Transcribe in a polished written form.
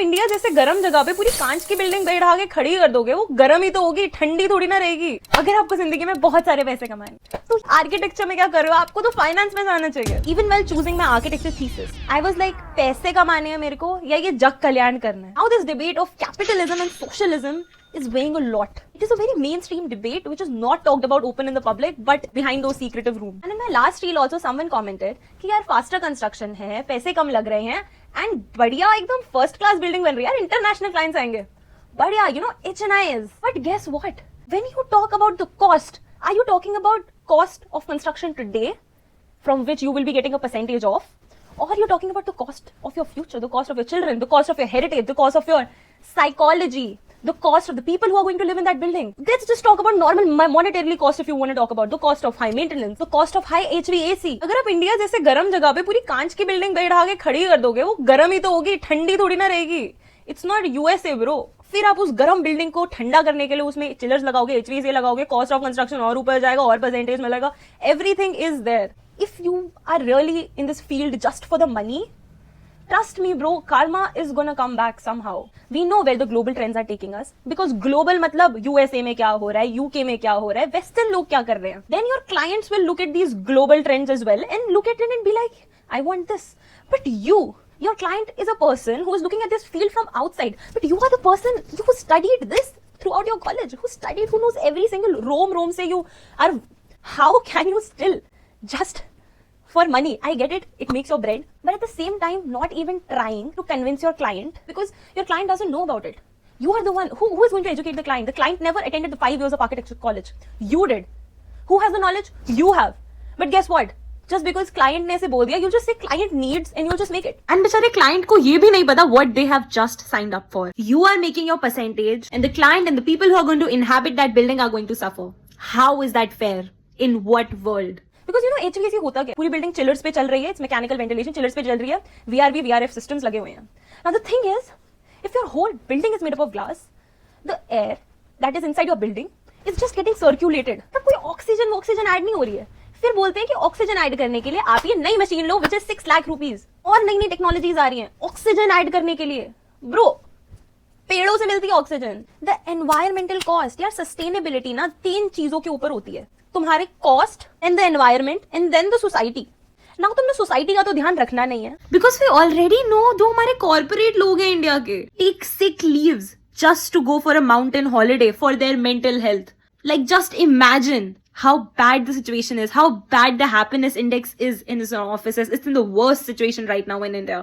India जैसे गर्म जगह पे पूरी कांच की बिल्डिंग बैठा के खड़ी कर दोगे, वो गर्म ही तो होगी, ठंडी थोड़ी ना रहेगी। अगर आपको जिंदगी में बहुत सारे पैसे कमाए तो आर्किटेक्चर में क्या कर रहे हो? आपको तो फाइनेंस में जाना चाहिए। Even well choosing my architecture thesis I was like, पैसे कमाने हैं मेरे को या ये जग कल्याण करना है? How this debate of capitalism and socialism is weighing a lot. It is a very mainstream debate which is not talked about open in the public but behind those secretive rooms. And in my last reel also someone commented कि यार faster construction है, पैसे कम लग रहे हैं and बढ़िया एकदम first class building बन रही है यार, international clients आएंगे, बढ़िया, you know, HNIs. But guess what? When you talk about the cost, are you talking about cost of construction today from which you will be getting a percentage of? Or you're talking about the cost of your future, the cost of your children, the cost of your heritage, the cost of your psychology, the cost of the people who are going to live in that building. Let's just talk about normal monetarily cost if you want to talk about the cost of high maintenance, the cost of high HVAC. अगर आप India जैसे गर्म जगह पे पूरी कांच की building बैठा के खड़ी कर दोगे, वो गर्म ही तो होगी, ठंडी थोड़ी ना रहेगी। It's not USA bro. फिर आप उस गर्म बिल्डिंग को ठंडा करने के लिए उसमें चिलर्स लगाओगे, HVAC लगाओगे, कॉस्ट ऑफ कंस्ट्रक्शन और ऊपर जाएगा और परसेंटेज मिलेगा। Everything is there. If you are really in this field just for the money, trust me bro, karma is gonna come back somehow. We know where the global trends are taking us because global मतलब USA में क्या हो रहा है, UK में क्या हो रहा है, western लोग क्या कर रहे हैं. Then your clients will look at these global trends as well and look at it and be like, I want this. But your client is a person who is looking at this field from outside. But you are the person who studied this throughout your college, who knows every single roam say you are. How can you still just for money? I get it, it makes your bread, but at the same time not even trying to convince your client because your client doesn't know about it. You are the one who is going to educate the client. The client never attended the 5 years of architecture college. You did. Who has the knowledge? You have. But guess what? Just because client ने ऐसे बोल दिया, you just say client needs and you just make it. And बेचारे client को ये भी नहीं पता what they have just signed up for. You are making your percentage and the client and the people who are going to inhabit that building are going to suffer. How is that fair? In what world? Because you know HVAC होता क्या, पूरी building chillers पे चल रही है, it's mechanical ventilation, chillers पे चल रही है, VRV VRF सिस्टम्स लगे हुए हैं. Now the thing is, if your whole building is made up of glass, the air that is inside your building is just getting circulated. तब कोई oxygen add नहीं हो रही है. फिर बोलते हैं कि ऑक्सीजन ऐड करने के लिए आप ये नई machine low which is 6 lakh rupees, और नई नई टेक्नोलॉजीज आ रही हैं ऑक्सीजन ऐड करने के लिए. ब्रो, पेड़ों से मिलती है ऑक्सीजन. द एनवायरमेंटल कॉस्ट, यार सस्टेनेबिलिटी ना 3 चीजों के ऊपर होती है, तुम्हारे cost and the environment and then the society. Now तुमने सोसाइटी का तो ध्यान रखना नहीं है बिकॉज वी ऑलरेडी नो जो हमारे कॉर्पोरेट लोग हैं इंडिया के, take sick leaves just to go for a mountain holiday for their mental health. Like just imagine how bad the situation is, how bad the happiness index is in some offices. It's in the worst situation right now in India.